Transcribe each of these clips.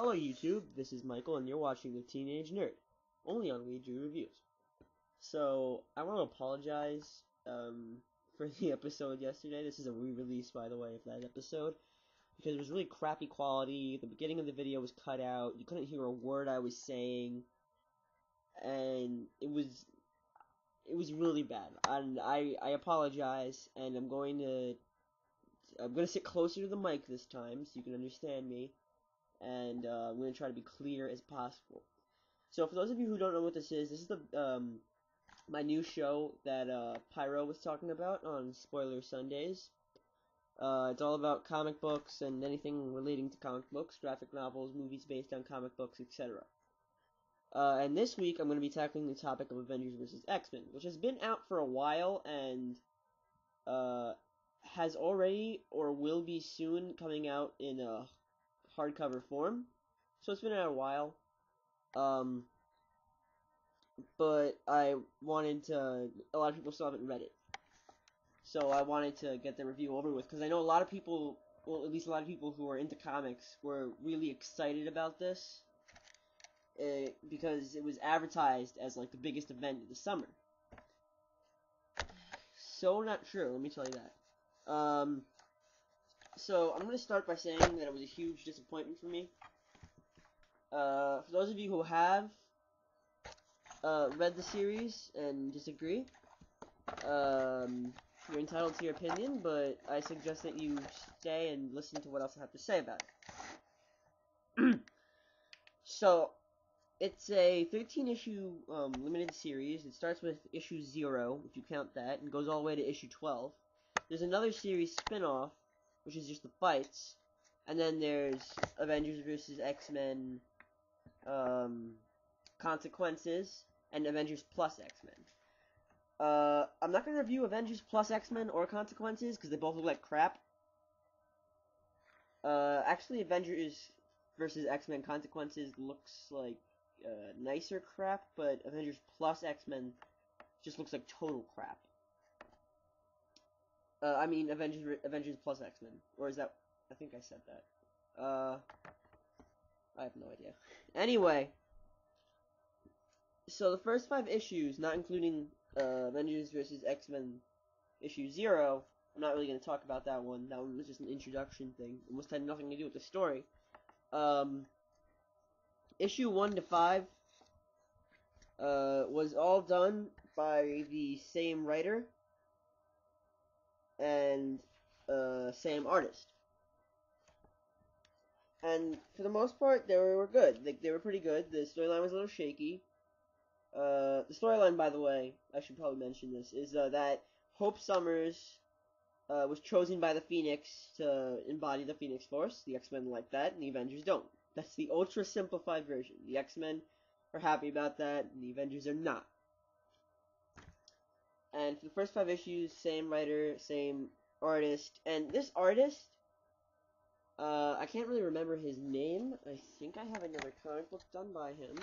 Hello YouTube, this is Michael and you're watching The Teenage Nerd, only on Ouija Reviews. So, I want to apologize for the episode yesterday. This is a re-release, by the way, of that episode, because it was really crappy quality. The beginning of the video was cut out, you couldn't hear a word I was saying, and it was really bad. And I apologize, and I'm going to sit closer to the mic this time so you can understand me. And I'm going to try to be clear as possible. So for those of you who don't know what this is the my new show that Pyro was talking about on Spoiler Sundays. It's all about comic books and anything relating to comic books, graphic novels, movies based on comic books, etc. And this week I'm going to be tackling the topic of Avengers vs. X-Men, which has been out for a while and has already or will be soon coming out in a hardcover form, so it's been out a while. But I wanted to. A lot of people still haven't read it, so I wanted to get the review over with because I know a lot of people, well, at least a lot of people who are into comics, were really excited about this because it was advertised as like the biggest event of the summer. So not true. Let me tell you that. So I'm going to start by saying that it was a huge disappointment for me. For those of you who have read the series and disagree, you're entitled to your opinion, but I suggest that you stay and listen to what else I have to say about it. So, it's a 13-issue limited series. It starts with issue 0, if you count that, and goes all the way to issue 12. There's another series spin-off, which is just the fights, and then there's Avengers vs. X-Men, Consequences, and Avengers plus X-Men. I'm not going to review Avengers plus X-Men or Consequences, because they both look like crap. Actually, Avengers vs. X-Men Consequences looks like nicer crap, but Avengers plus X-Men just looks like total crap. I mean, Avengers plus X-Men. Or is that... I think I said that. I have no idea. Anyway, so the first 5 issues, not including Avengers vs. X-Men issue 0, I'm not really going to talk about that one. That one was just an introduction thing. It almost had nothing to do with the story. Issue 1 to 5 was all done by the same writer and same artist. And for the most part, they were good. They were pretty good. The storyline was a little shaky. The storyline, by the way, I should probably mention this, is that Hope Summers was chosen by the Phoenix to embody the Phoenix Force. The X-Men like that, and the Avengers don't. That's the ultra-simplified version. The X-Men are happy about that, and the Avengers are not. And for the first 5 issues, same writer, same artist. And this artist, I can't really remember his name. I think I have another comic book done by him.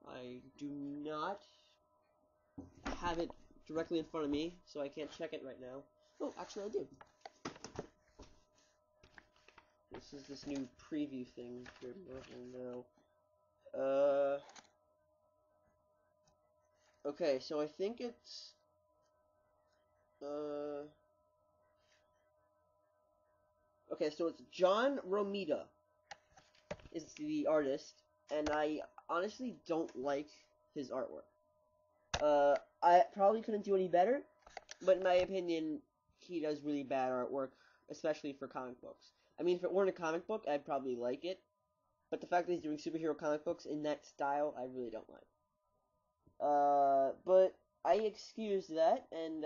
I do not have it directly in front of me, so I can't check it right now. Oh, actually I do. This is this new preview thing for now. Okay, so I think it's okay, so it's John Romita is the artist, and I honestly don't like his artwork. I probably couldn't do any better, but in my opinion, he does really bad artwork, especially for comic books. I mean, if it weren't a comic book, I'd probably like it, but the fact that he's doing superhero comic books in that style, I really don't like. But I excused that, and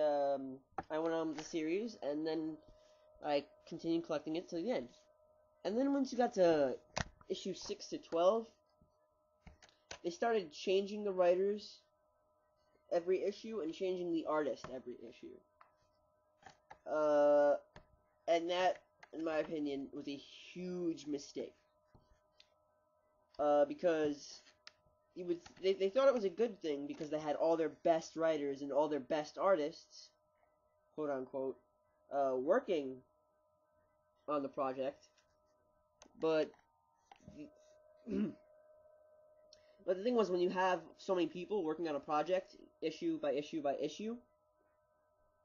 I went on with the series, and then I continued collecting it till the end. And then once you got to issue 6 to 12, they started changing the writers every issue and changing the artist every issue. And that, in my opinion, was a huge mistake. Because they thought it was a good thing because they had all their best writers and all their best artists, quote unquote, working on the project. But But the thing was, when you have so many people working on a project, issue by issue by issue,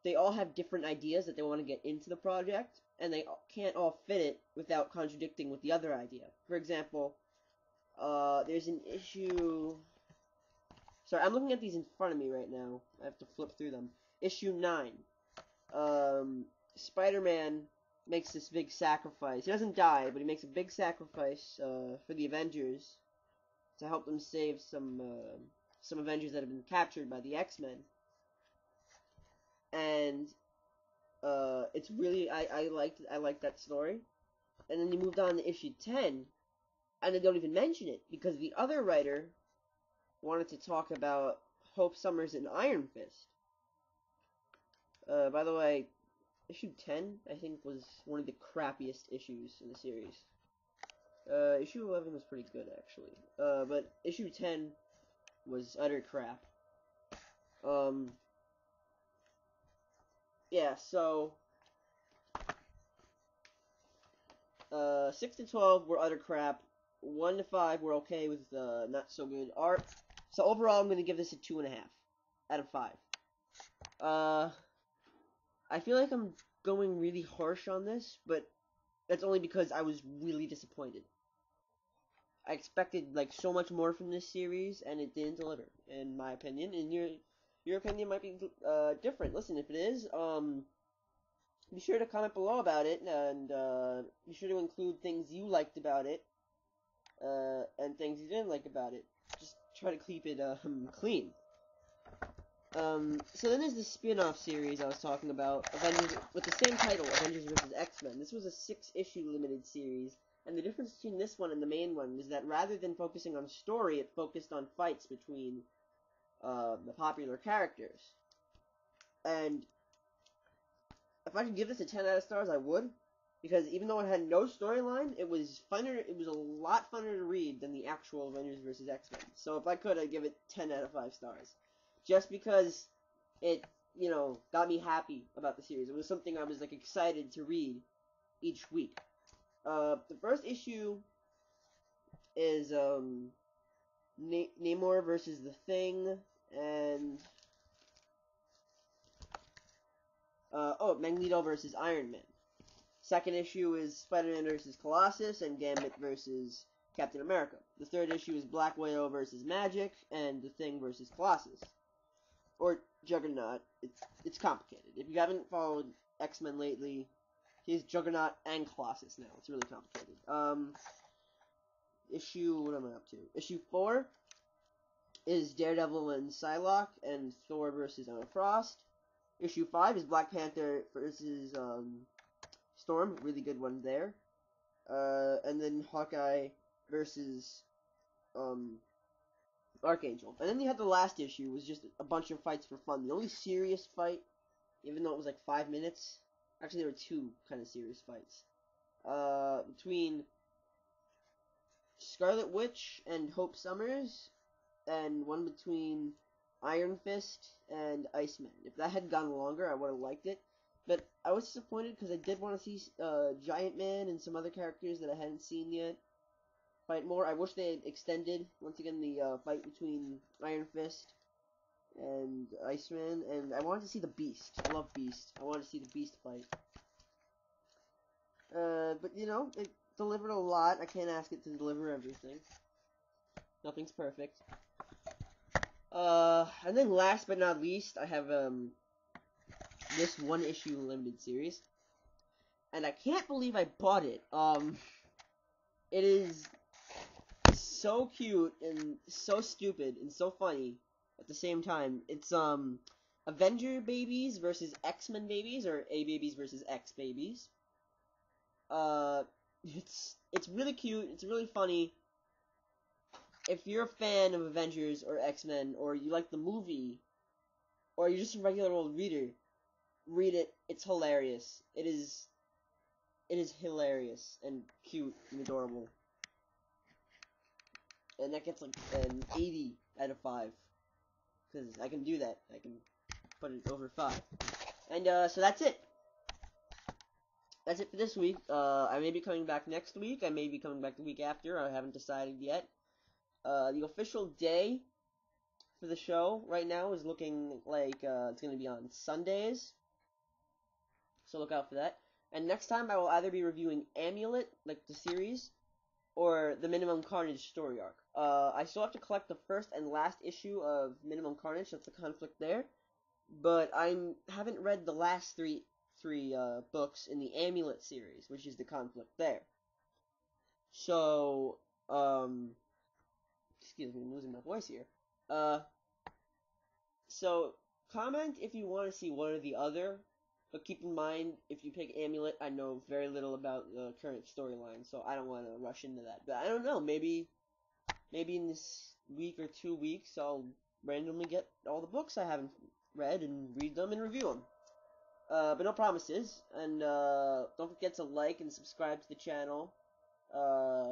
they all have different ideas that they want to get into the project, and they can't all fit it without contradicting with the other idea. For example, there's an issue... Sorry, I'm looking at these in front of me right now. I have to flip through them. Issue 9. Spider-Man makes this big sacrifice. He doesn't die, but he makes a big sacrifice for the Avengers to help them save some Avengers that have been captured by the X-Men. And it's really I liked that story. And then you moved on to issue 10, and they don't even mention it because the other writer wanted to talk about Hope Summers and Iron Fist. By the way, issue 10, I think, was one of the crappiest issues in the series. Issue 11 was pretty good, actually. But issue 10 was utter crap. Yeah, so... 6 to 12 were utter crap. 1 to 5 were okay with not so good art. So overall, I'm going to give this a 2.5 out of 5. I feel like I'm going really harsh on this, but that's only because I was really disappointed. I expected like so much more from this series, and it didn't deliver, in my opinion. And your opinion might be different. Listen, if it is, be sure to comment below about it, and be sure to include things you liked about it, and things you didn't like about it. Just try to keep it clean. So then there's the spin-off series I was talking about, Avengers, with the same title, Avengers vs. X-Men. This was a 6-issue limited series, and the difference between this one and the main one was that rather than focusing on story, it focused on fights between the popular characters. And if I could give this a 10 out of stars, I would, because even though it had no storyline, it was funner. It was a lot funner to read than the actual Avengers vs. X-Men. So if I could, I'd give it 10 out of 5 stars. Just because it, got me happy about the series. It was something I was, like, excited to read each week. The first issue is, Namor versus the Thing, and, Magneto versus Iron Man. Second issue is Spider-Man versus Colossus, and Gambit versus Captain America. The third issue is Black Widow versus Magic, and The Thing versus Colossus. Or Juggernaut. It's complicated. If you haven't followed X-Men lately, he's Juggernaut and Colossus now. It's really complicated. What am I up to? Issue 4 is Daredevil and Psylocke, and Thor versus Emma Frost. Issue 5 is Black Panther versus Storm. Really good one there. And then Hawkeye versus Archangel. And then you had the last issue, was just a bunch of fights for fun. The only serious fight, even though it was like 5 minutes, actually there were 2 kind of serious fights, between Scarlet Witch and Hope Summers, and one between Iron Fist and Iceman. If that had gone longer, I would have liked it. But I was disappointed because I did want to see Giant Man and some other characters that I hadn't seen yet fight more. I wish they had extended, once again, the fight between Iron Fist and Iceman, and I wanted to see the Beast. I love Beast. I wanted to see the Beast fight. But, it delivered a lot. I can't ask it to deliver everything. Nothing's perfect. And then last but not least, I have, this 1-issue limited series. And I can't believe I bought it. It is so cute and so stupid and so funny at the same time. It's Avenger babies versus X-Men babies, or A babies versus X babies. It's really cute. It's really funny. If you're a fan of Avengers or X-Men, or you like the movie, or you're just a regular old reader, read it. It's hilarious. It is hilarious and cute and adorable. And that gets like an 80 out of 5. Because I can do that. I can put it over 5. And, so that's it. that's it for this week. I may be coming back next week. I may be coming back the week after. I haven't decided yet. The official day for the show right now is looking like it's going to be on Sundays. So look out for that. And next time I will either be reviewing Amulet, like the series, or the Minimum Carnage story arc. I still have to collect the first and last issue of Minimum Carnage. That's the conflict there. But I haven't read the last three books in the Amulet series, which is the conflict there. So, excuse me, I'm losing my voice here. So comment if you want to see one or the other, but keep in mind, if you pick Amulet, I know very little about the current storyline, so I don't want to rush into that. But I don't know, maybe in this week or 2 weeks, I'll randomly get all the books I haven't read and read them and review them. But no promises. And don't forget to like and subscribe to the channel.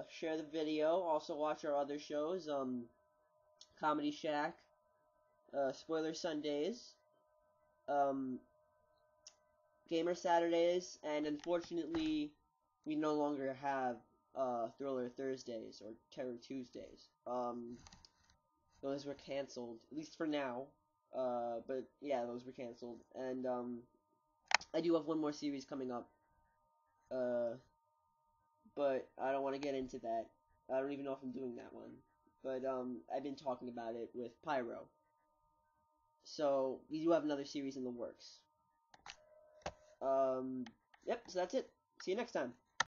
Share the video. Also watch our other shows. Comedy Shack. Spoiler Sundays. Gamer Saturdays. And unfortunately, we no longer have Thriller Thursdays or Terror Tuesdays. Those were canceled, at least for now. But yeah, those were canceled. And I do have one more series coming up. But I don't want to get into that. I don't even know if I'm doing that one. But I've been talking about it with Pyro. So we do have another series in the works. Yep, so that's it. See you next time.